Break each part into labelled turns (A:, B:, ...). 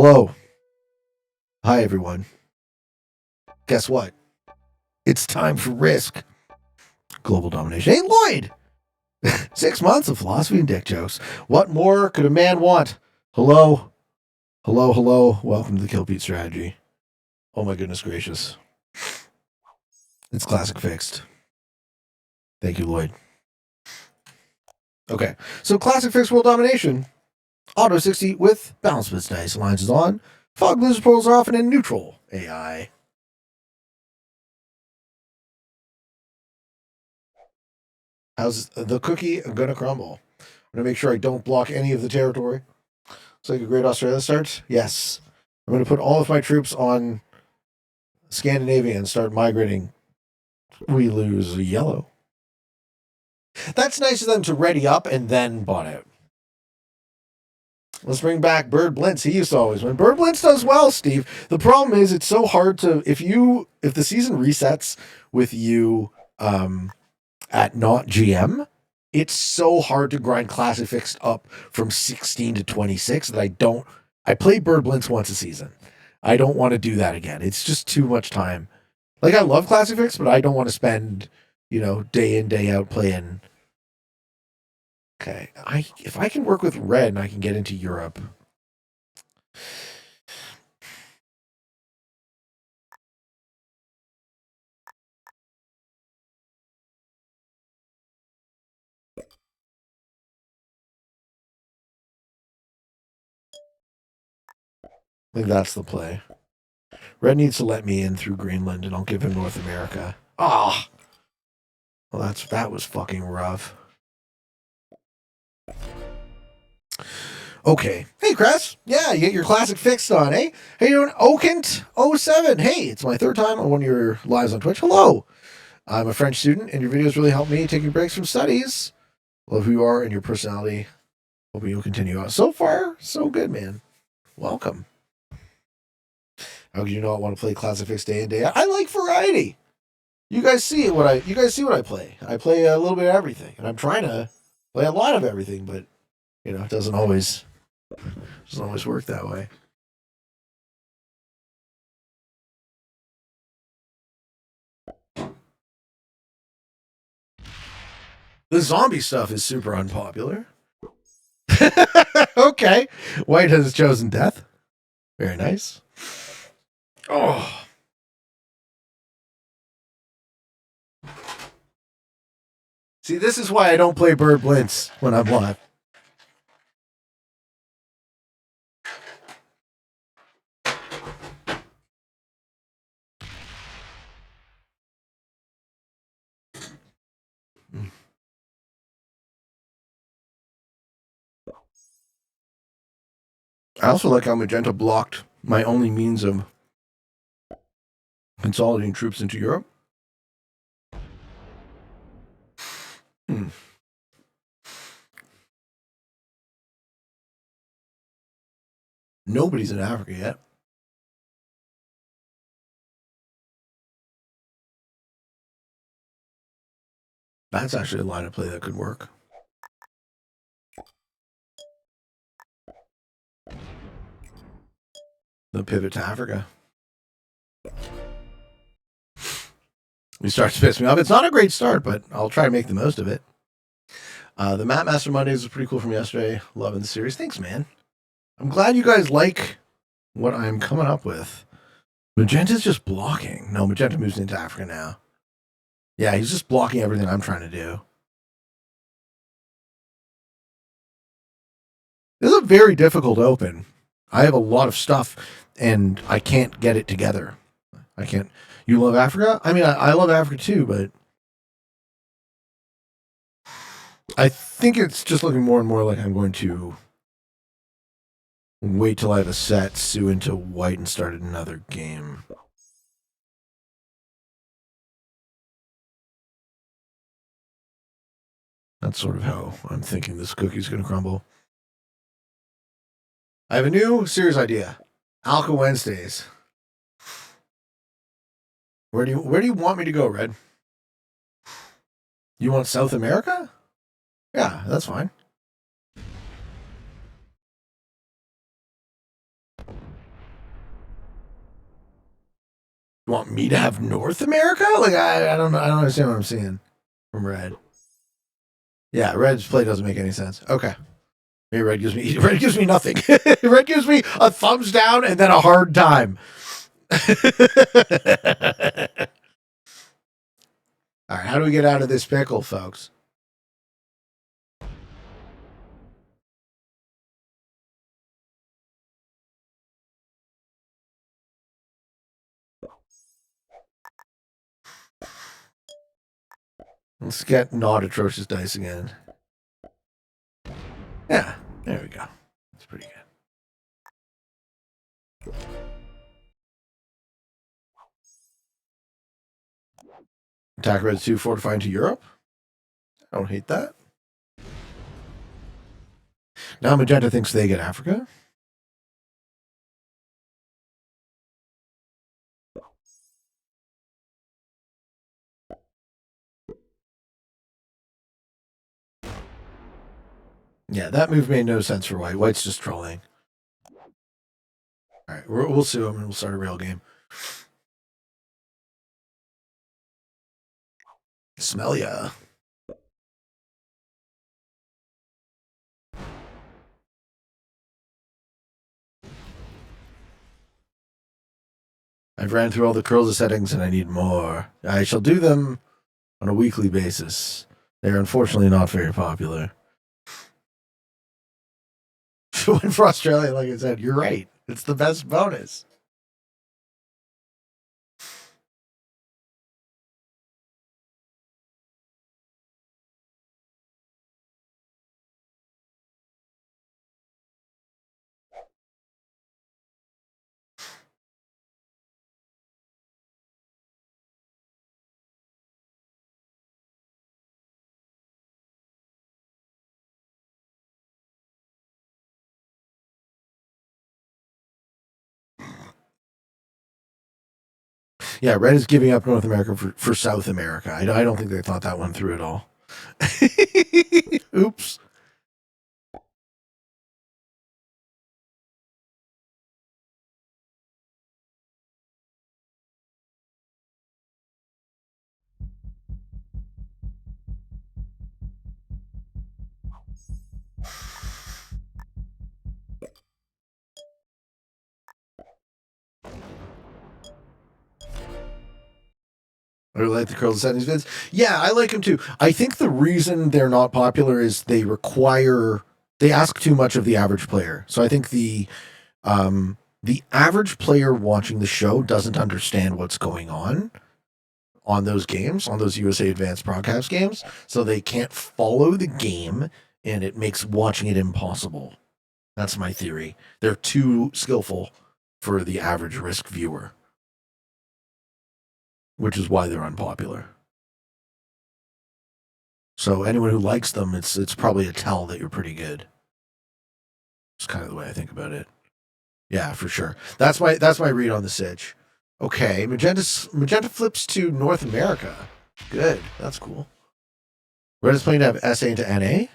A: Hello. Hi, everyone. Guess what? It's time for Risk. Global Domination. Hey, Lloyd! 6 months of philosophy and dick jokes. What more could a man want? Hello. Hello, hello. Welcome to the Kill Pete strategy. Oh my goodness gracious. It's classic fixed. Thank you, Lloyd. Okay, so classic fixed world domination. Auto 60 with balance blitz dice. Lines is on. Fog lizard portals are off and in neutral. AI. How's the cookie gonna crumble? I'm gonna make sure I don't block any of the territory. Looks like a great Australia start. Yes. I'm gonna put all of my troops on Scandinavia and start migrating. We lose yellow. That's nice of them to ready up and then bot out. Let's bring back Bird Blintz. He used to always win. Bird Blintz does well, Steve. The problem is it's so hard to if the season resets with you at not GM, it's so hard to grind classic fixed up from 16 to 26 that I play Bird Blintz once a season. I don't want to do that again. It's just too much time. Like I love classic fixed, but I don't want to spend, day in, day out playing. Okay. If I can work with red and I can get into Europe. I think that's the play. Red needs to let me in through Greenland and I'll give him North America. Ah! Well, that was fucking rough. Okay. Hey, Cress. Yeah, you get your classic fixed on, eh? How you doing? Okent07. Hey, it's my third time on one of your lives on Twitch. Hello. I'm a French student, and your videos really help me taking breaks from studies. Love who you are and your personality. Hoping you'll continue on. So far, so good, man. Welcome. How could you not want to play classic fixed day in, day out? I like variety. You guys see what I play. I play a little bit of everything, and I'm trying to play a lot of everything, but it doesn't always work that way. The zombie stuff is super unpopular. Okay. White has chosen death. Very nice. Oh. See, this is why I don't play Bird Blintz when I'm live. I also like how Magenta blocked my only means of consolidating troops into Europe. Nobody's in Africa yet. That's actually a line of play that could work. The pivot to Africa. He starts to piss me off. It's not a great start, but I'll try to make the most of it. The Map Master Mondays was pretty cool from yesterday. Loving the series. Thanks, man. I'm glad you guys like what I'm coming up with. Magenta's just blocking. No, Magenta moves into Africa now. Yeah, he's just blocking everything I'm trying to do. This is a very difficult open. I have a lot of stuff, and I can't get it together. I can't. You love Africa? I mean, I love Africa too, but I think it's just looking more and more like I'm going to wait till I have a set, sue into white, and start another game. That's sort of how I'm thinking this cookie's going to crumble. I have a new series idea. Alka Wednesdays. Where do you want me to go, Red? You want South America? Yeah, that's fine. Want me to have North America? Like I don't know. I don't understand what I'm seeing from red. Yeah, red's play doesn't make any sense. Okay. Maybe red gives me nothing. Red gives me a thumbs down and then a hard time. All right, how do we get out of this pickle, folks? Let's get not atrocious dice again. Yeah, there we go. That's pretty good. Attack red 2, fortify into Europe. I don't hate that. Now magenta thinks they get Africa. Yeah, that move made no sense for white. White's just trolling. All right, we'll sue him and we'll start a real game. Smell ya. I've ran through all the curls of settings and I need more. I shall do them on a weekly basis. They're unfortunately not very popular. Went for Australia, like I said, you're right. It's the best bonus. Yeah, red is giving up North America for South America. I don't think they thought that one through at all. Oops. I like the curls and settings vids. Yeah, I like them too. I think the reason they're not popular is they ask too much of the average player. So I think the average player watching the show doesn't understand what's going on those games, on those USA Advanced broadcast games. So they can't follow the game and it makes watching it impossible. That's my theory. They're too skillful for the average risk viewer, which is why they're unpopular. So anyone who likes them, it's probably a tell that you're pretty good. It's kind of the way I think about it. Yeah, for sure. That's my read on the Sitch. Okay, magenta flips to North America. Good, that's cool. Red is planning to have SA into NA.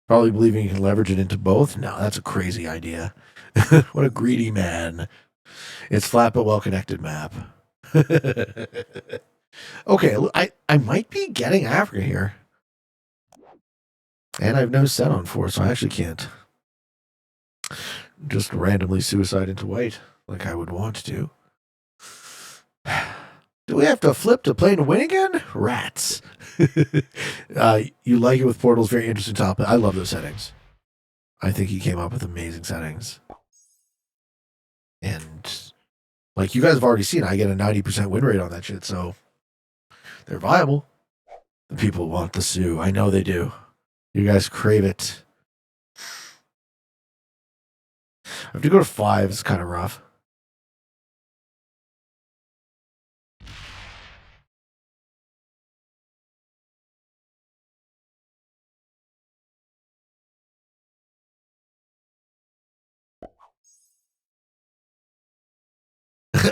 A: Probably believing you can leverage it into both. No, that's a crazy idea. What a greedy man. It's flat but well connected map. Okay, I might be getting Africa here. And I have no set on 4, so I actually can't just randomly suicide into white like I would want to. Do we have to flip to play to win again? Rats. You like it with portals, very interesting topic. I love those settings. I think he came up with amazing settings. And like you guys have already seen, I get a 90% win rate on that shit, so they're viable. The people want the Sioux. I know they do. You guys crave it. I have to go to 5. It's kind of rough.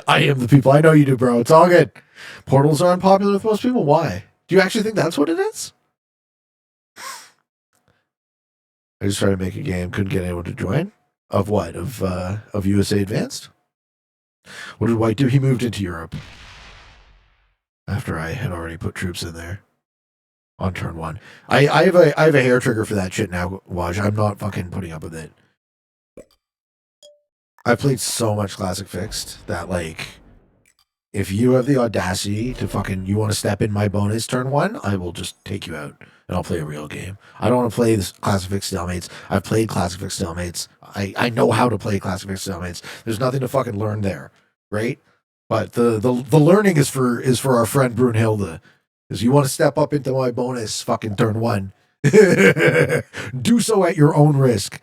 A: I am the people. I know you do, bro. It's all good. Portals are unpopular with most people. Why? Do you actually think that's what it is? I just tried to make a game. Couldn't get anyone to join. Of what? Of USA Advanced? What did White do? He moved into Europe after I had already put troops in there on turn 1. I have a hair trigger for that shit now, Waj. I'm not fucking putting up with it. I've played so much Classic Fixed that, like, if you have the audacity to fucking, you want to step in my bonus turn 1, I will just take you out and I'll play a real game. I don't want to play this Classic Fixed Stalemates. I've played Classic Fixed Stalemates. I know how to play Classic Fixed Stalemates. There's nothing to fucking learn there, right? But the learning is for our friend Brunhilde. Because you want to step up into my bonus fucking turn 1. Do so at your own risk.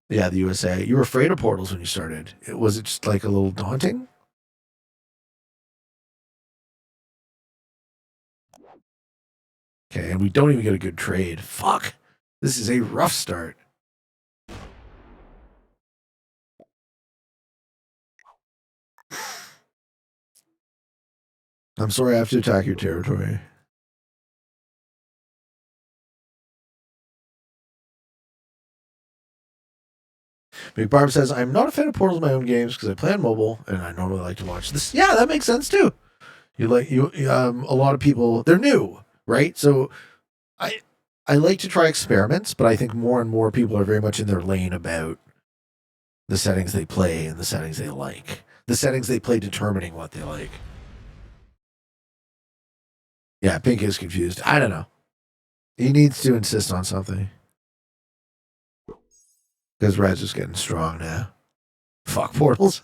A: Yeah, the USA. You were afraid of portals when you started. Was it just like a little daunting? Okay, and we don't even get a good trade. Fuck. This is a rough start. I'm sorry I have to attack your territory. Big Barb says, I'm not a fan of portals in my own games because I play on mobile and I normally like to watch this. Yeah, that makes sense too. A lot of people, they're new, right? So I like to try experiments, but I think more and more people are very much in their lane about the settings they play and the settings they like. The settings they play determining what they like. Yeah, Pink is confused. I don't know. He needs to insist on something. Because Red's just getting strong now. Fuck portals.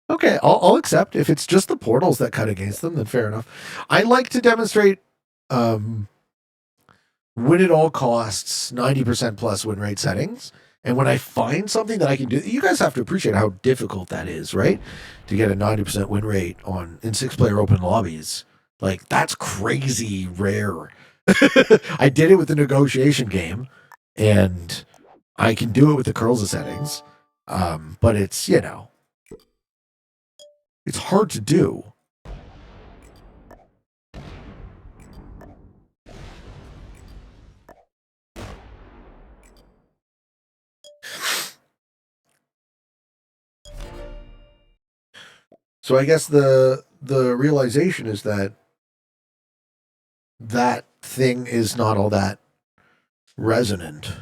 A: Okay, I'll accept. If it's just the portals that cut against them, then fair enough. I like to demonstrate win at all costs, 90% plus win rate settings. And when I find something that I can do, you guys have to appreciate how difficult that is, right? To get a 90% win rate in 6-player open lobbies. Like, that's crazy rare. I did it with the negotiation game, and I can do it with the curls of settings. But it's, it's hard to do. So I guess the realization is that thing is not all that resonant.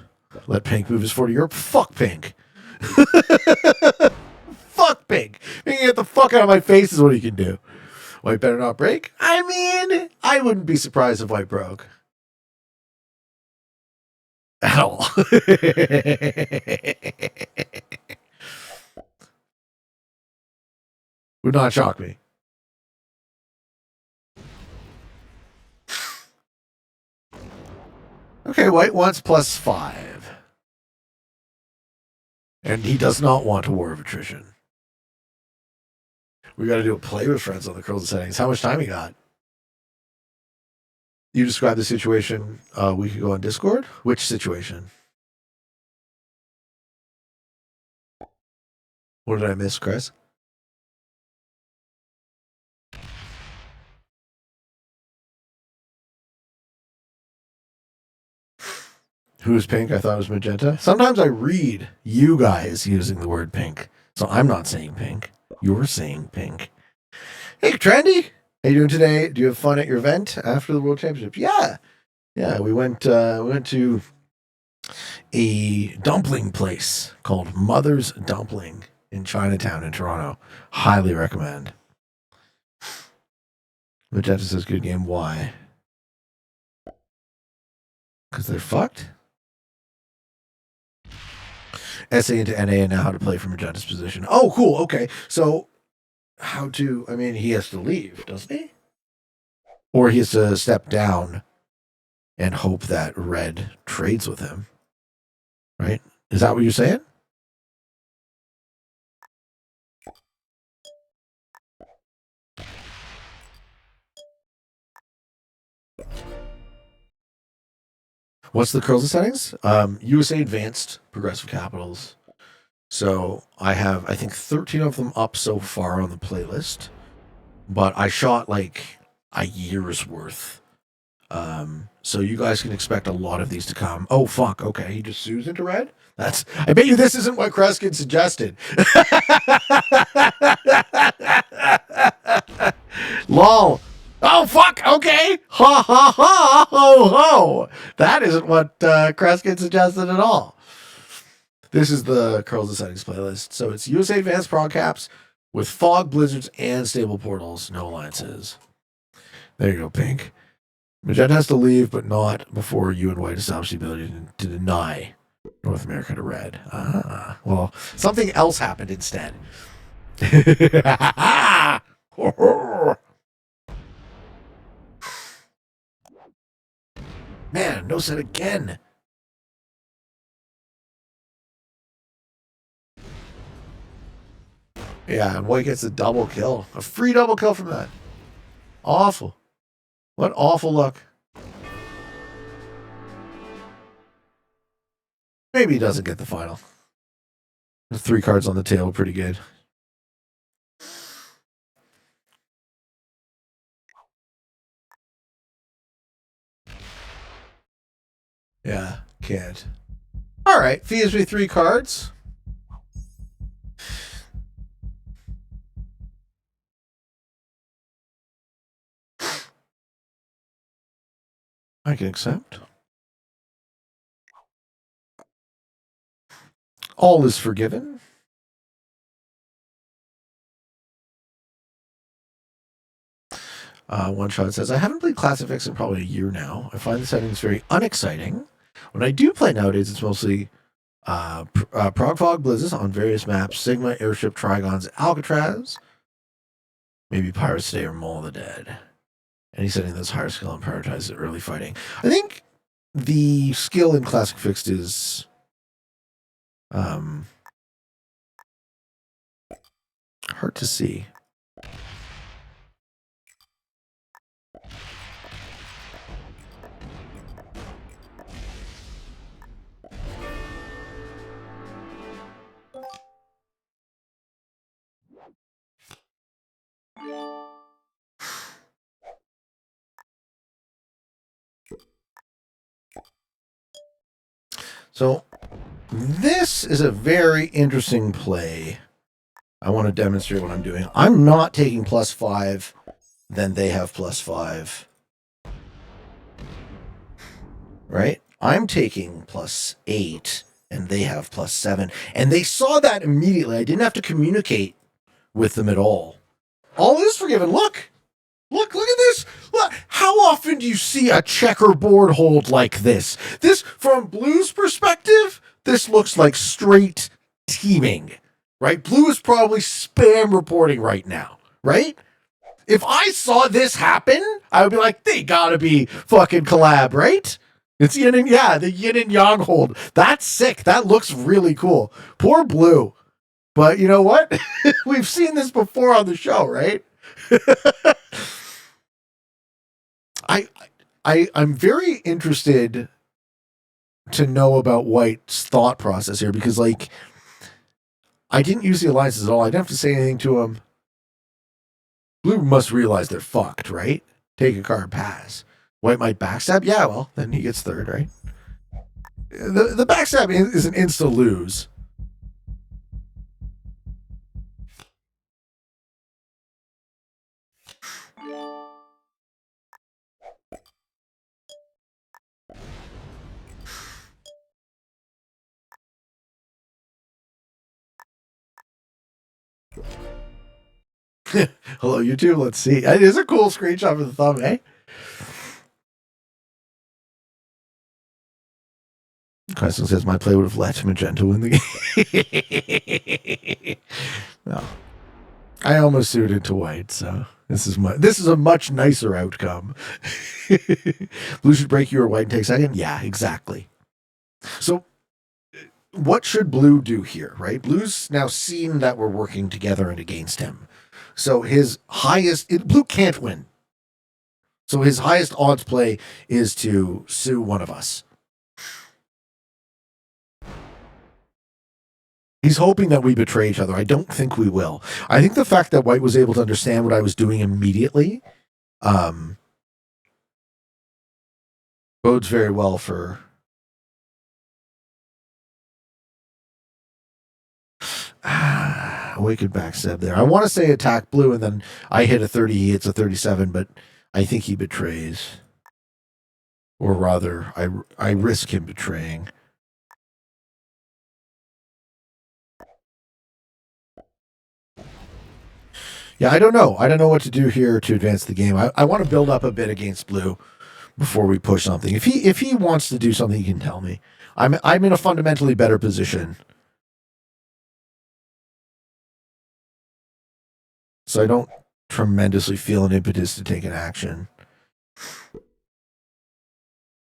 A: Let Pink move his 40 Europe. Fuck Pink. Fuck Pink. You can get the fuck out of my face is what he can do. White better not break? I mean, I wouldn't be surprised if White broke. At all. Would not shock me. Okay, White wants +5. And he does not want a war of attrition. We got to do a play with friends on the curls and settings. How much time you got? You described the situation a week ago on Discord. Which situation? What did I miss, Chris? Who's pink? I thought it was magenta. Sometimes I read you guys using the word pink. So I'm not saying pink. You're saying pink. Hey, Trendy. How you doing today? Do you have fun at your event after the World Championship? Yeah. Yeah, we went to a dumpling place called Mother's Dumpling in Chinatown in Toronto. Highly recommend. Magenta says good game. Why? Because they're fucked? SA into NA and now how to play from Magenta's position. Oh, cool. Okay. So he has to leave, doesn't he? Or he has to step down and hope that Red trades with him. Right? Is that what you're saying? What's the curls and settings? USA Advanced Progressive Capitals. So I have, I think, 13 of them up so far on the playlist. But I shot like a year's worth So you guys can expect a lot of these to come. Oh, fuck. Okay, he just sues into red? I bet you this isn't what Kreskin suggested. Lol. Oh, fuck. Okay. Ha, ha, ha, ho, ho. That isn't what Kreskin suggested at all. This is the Curls and Settings playlist. So it's USA Advanced Prog Caps with fog, blizzards, and stable portals. No alliances. There you go, Pink. Magenta has to leave, but not before you and White establish the ability to deny North America to Red. Well, something else happened instead. Man, no set again. Yeah, and White gets a double kill. A free double kill from that. Awful. What awful luck. Maybe he doesn't get the final. The 3 cards on the table, pretty good. Yeah, can't. All right, fees me 3 cards. I can accept. All is forgiven. One shot says, I haven't played Classic Fix in probably a year now. I find the settings very unexciting. When I do play nowadays, it's mostly Prog Fog Blizzes on various maps, Sigma, Airship, Trigons, Alcatraz, maybe Pirates Day or Mall of the Dead. And he's setting those higher skill and prioritize early fighting. I think the skill in Classic Fixed is hard to see. So this is a very interesting play. I want to demonstrate what I'm doing. I'm not taking +5, then they have +5. Right? I'm taking +8, and they have +7. And they saw that immediately. I didn't have to communicate with them at all. All is forgiven. Look at this. Look, how often do you see a checkerboard hold like this? This, from Blue's perspective, this looks like straight teaming, right? Blue is probably spam reporting right now, right? If I saw this happen, I would be like, they gotta be fucking collab, right? It's the yin and yang hold. That's sick. That looks really cool. Poor Blue. But you know what? We've seen this before on the show, right? I'm very interested to know about White's thought process here because, like, I didn't use the alliances at all. I didn't have to say anything to him. Blue must realize they're fucked, right? Take a card, pass. White might backstab? Yeah, well, then he gets 3rd, right? The backstab is an insta lose. Hello, YouTube. Let's see. It is a cool screenshot of the thumb, eh? Question says my play would have let Magenta win the game. No. I almost suited to White, so this is a much nicer outcome. Blue should break you or White and take 2nd? Yeah, exactly. So what should Blue do here, right? Blue's now seen that we're working together and against him. So Blue can't win. So his highest odds play is to sue one of us. He's hoping that we betray each other. I don't think we will. I think the fact that White was able to understand what I was doing immediately Bodes very well for... we could backstab there. I want to say attack blue, and then I hit a 30, he hits a 37, but I think he betrays. Or rather, I risk him betraying. Yeah, I don't know. I don't know what to do here to advance the game. I want to build up a bit against blue before we push something. If he wants to do something, he can tell me. I'm in a fundamentally better position. So I don't tremendously feel an impetus to take an action.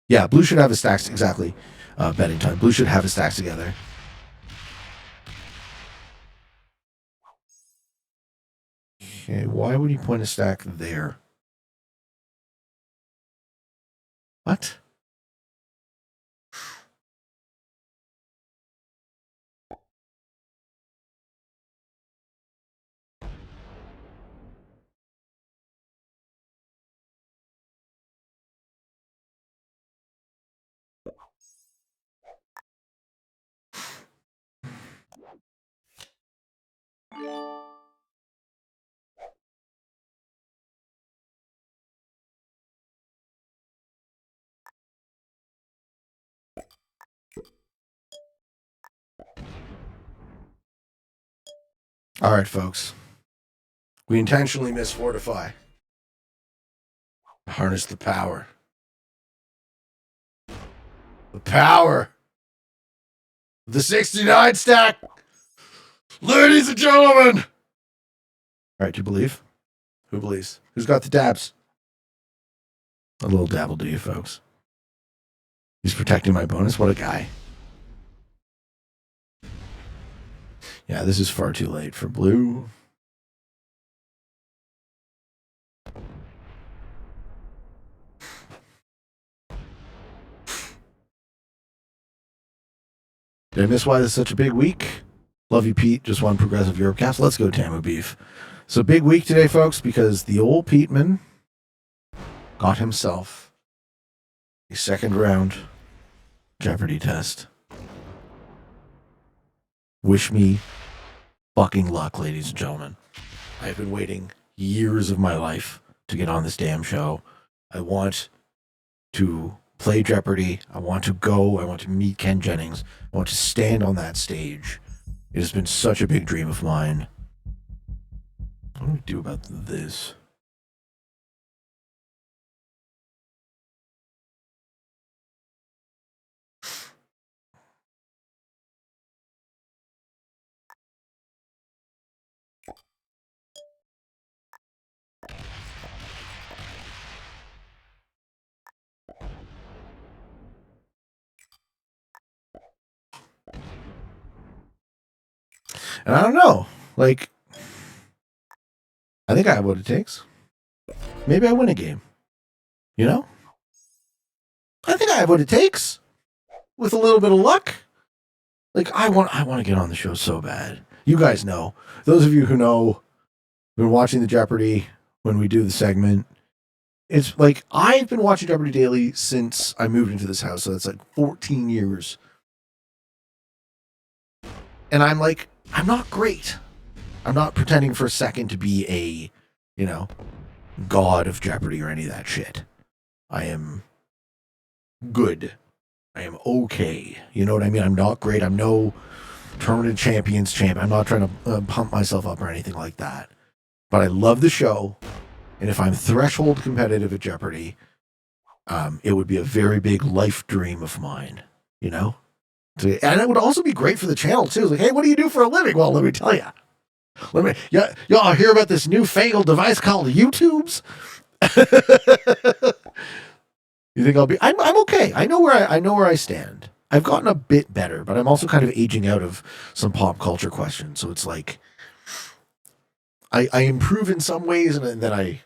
A: Yeah, blue should have his stacks exactly. Betting time. Blue should have his stacks together. Okay, why would he point a stack there? What? All right, folks. We intentionally misfortify. Harness the power. The power. The 69 stack. Ladies and gentlemen. All right, do you believe? Who believes? Who's got the dabs? A little dab will do you, folks. He's protecting my bonus. What a guy. Yeah, this is far too late for blue. Did I miss why this is such a big week? Love you, Pete. Just one progressive Europe cast. Let's go, Tamu Beef. So big week today, folks, because the old Peteman got himself a second round Jeopardy test. Wish me fucking luck, ladies and gentlemen. I've been waiting years of my life to get on this damn show. I want to play Jeopardy. I want to go. I want to meet Ken Jennings. I want to stand on that stage. It has been such a big dream of mine. What do we do about this? And I don't know. Like, I think I have what it takes. Maybe I win a game. You know? I think I have what it takes. With a little bit of luck. Like, I want to get on the show so bad. You guys know. Those of you who know, been watching the Jeopardy when we do the segment. It's like, I've been watching Jeopardy daily since I moved into this house. So that's like 14 years. And I'm like, I'm not great. I'm not pretending for a second to be a, god of Jeopardy or any of that shit. I am good. I am okay. You know what I mean? I'm not great. I'm no tournament champions champ. I'm not trying to pump myself up or anything like that. But I love the show. And if I'm threshold competitive at Jeopardy, it would be a very big life dream of mine, And it would also be great for the channel, too. It's like, hey, what do you do for a living? Well, let me tell you. Y'all hear about this newfangled device called YouTubes? You think I'll be? I'm okay. I know where I stand. I've gotten a bit better, but I'm also kind of aging out of some pop culture questions. So it's like I improve in some ways, and then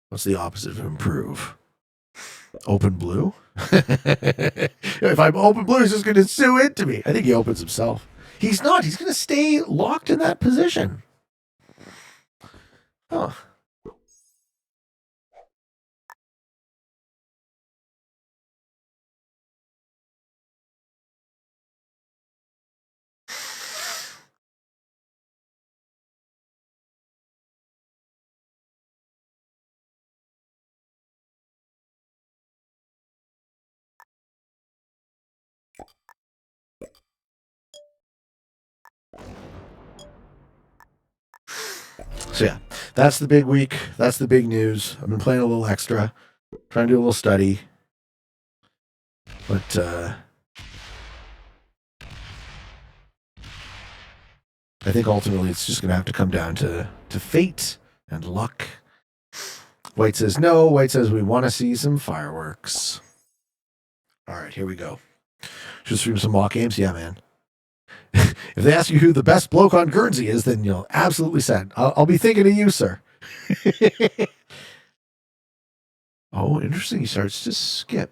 A: what's the opposite of improve? Open blue. If I'm open blue, he's just going to sue into me. I think he opens himself. He's not. He's going to stay locked in that position. Huh. So yeah, that's the big week. That's the big news. I've been playing a little extra, trying to do a little study. But I think ultimately it's just going to have to come down to fate and luck. White says no. White says we want to see some fireworks. All right, here we go. Should stream some mock games? Yeah, man. If they ask you who the best bloke on Guernsey is, then you'll absolutely send. I'll be thinking of you, sir. Oh, interesting. He starts to skip.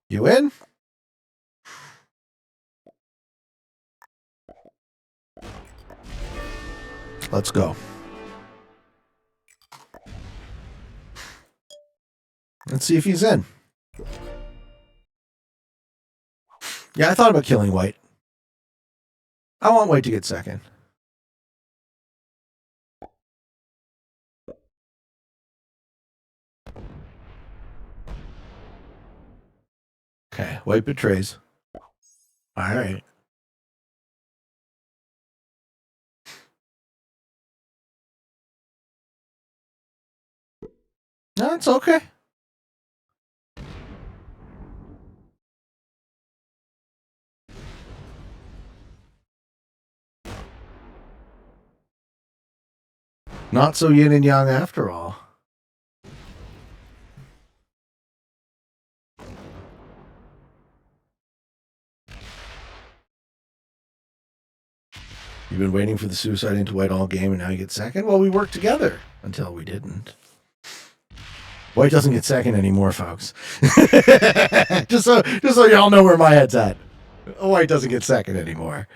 A: You in? Let's go. Let's see if he's in. Yeah, I thought about killing White. I want White to get second. Okay, White betrays. All right. No, it's okay. Not so yin and yang after all. You've been waiting for the suicide into White all game, and now you get second? Well, we worked together until we didn't. White doesn't get second anymore, folks. just so y'all know where my head's at. White doesn't get second anymore.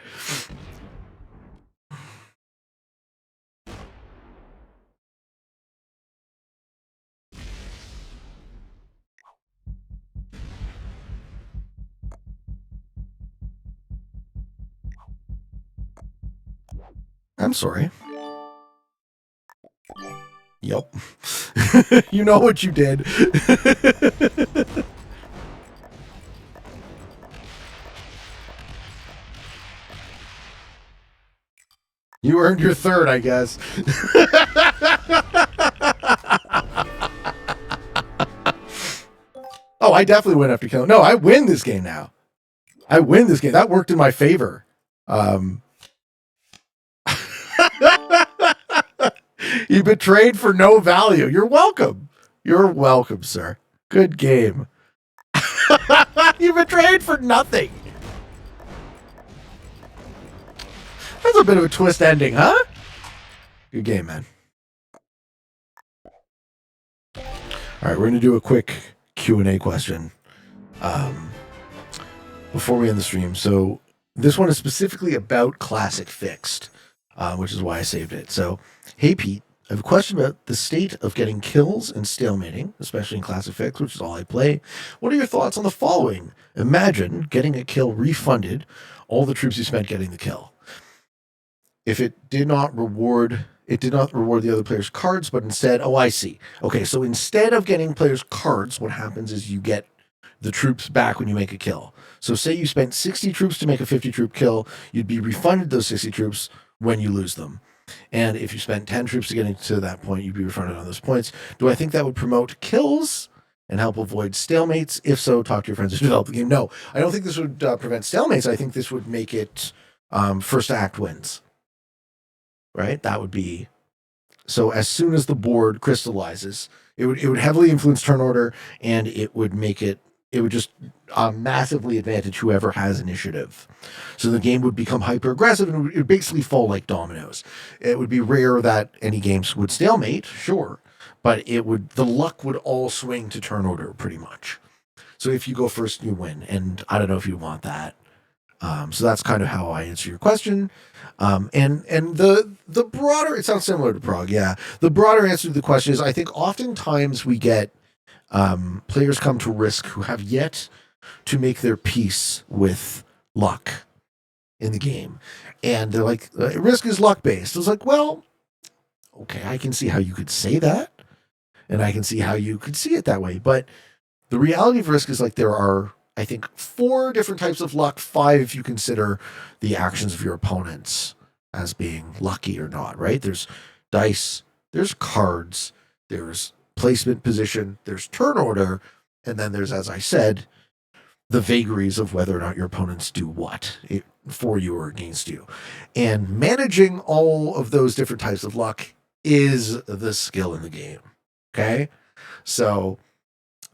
A: I'm sorry. Yep. You know what you did. You earned your third, I guess. Oh, I definitely went after killing. No, I win this game now. I win this game. That worked in my favor. You betrayed for no value. You're welcome. You're welcome, sir. Good game. You betrayed for nothing. That's a bit of a twist ending, huh? Good game, man. All right, we're going to do a quick Q&A question before we end the stream. So this one is specifically about Classic Fixed, which is why I saved it. So, hey, Pete, I have a question about the state of getting kills and stalemating, especially in Classic Fixed, which is all I play. What are your thoughts on the following? Imagine getting a kill refunded, all the troops you spent getting the kill. If it did not reward the other player's cards, but instead, oh, I see. Okay, so instead of getting players' cards, what happens is you get the troops back when you make a kill. So say you spent 60 troops to make a 50 troop kill, you'd be refunded those 60 troops when you lose them. And if you spent 10 troops to getting to that point, you'd be refunded on those points. Do I think that would promote kills and help avoid stalemates? If so, talk to your friends who develop the game. No, I don't think this would prevent stalemates. I think this would make it first act wins. Right? That would be... So as soon as the board crystallizes, it would heavily influence turn order, and it would make it would just massively advantage whoever has initiative. So the game would become hyper aggressive, and it would basically fall like dominoes. It would be rare that any games would stalemate, sure, but the luck would all swing to turn order pretty much. So if you go first, you win, and I don't know if you want that. So that's kind of how I answer your question. And the broader, it sounds similar to Prague, yeah. The broader answer to the question is, I think oftentimes we get players come to Risk who have yet to make their peace with luck in the game. And they're like, Risk is luck based. It's like, well, okay, I can see how you could say that. And I can see how you could see it that way. But the reality of Risk is like there are, I think, 4 different types of luck, 5 if you consider the actions of your opponents as being lucky or not, right? There's dice, there's cards, there's placement position, there's turn order, and then there's, as I said, the vagaries of whether or not your opponents do what for you or against you. And managing all of those different types of luck is the skill in the game, okay? So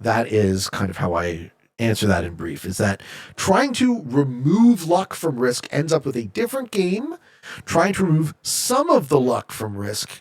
A: that is kind of how I answer that in brief, is that trying to remove luck from Risk ends up with a different game. Trying to remove some of the luck from Risk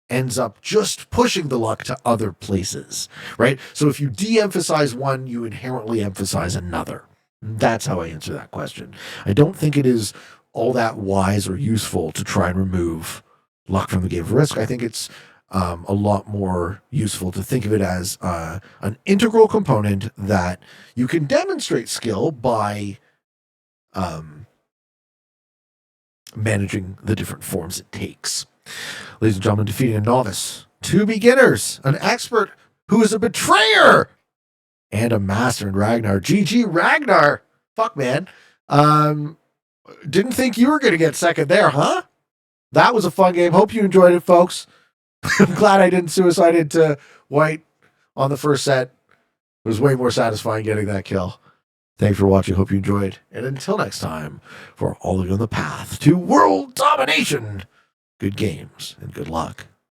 A: ends up just pushing the luck to other places, right? So if you de-emphasize one, you inherently emphasize another. That's how I answer that question. I don't think it is all that wise or useful to try and remove luck from the game of Risk. I think it's a lot more useful to think of it as an integral component that you can demonstrate skill by managing the different forms it takes. Ladies and gentlemen, defeating a novice, 2 beginners, an expert who is a betrayer, and a master in Ragnar. GG Ragnar. Fuck, man. Didn't think you were going to get second there, huh? That was a fun game. Hope you enjoyed it, folks. I'm glad I didn't suicide into White on the first set. It was way more satisfying getting that kill. Thanks for watching. Hope you enjoyed. And until next time, for all of you on the path to world domination, good games and good luck.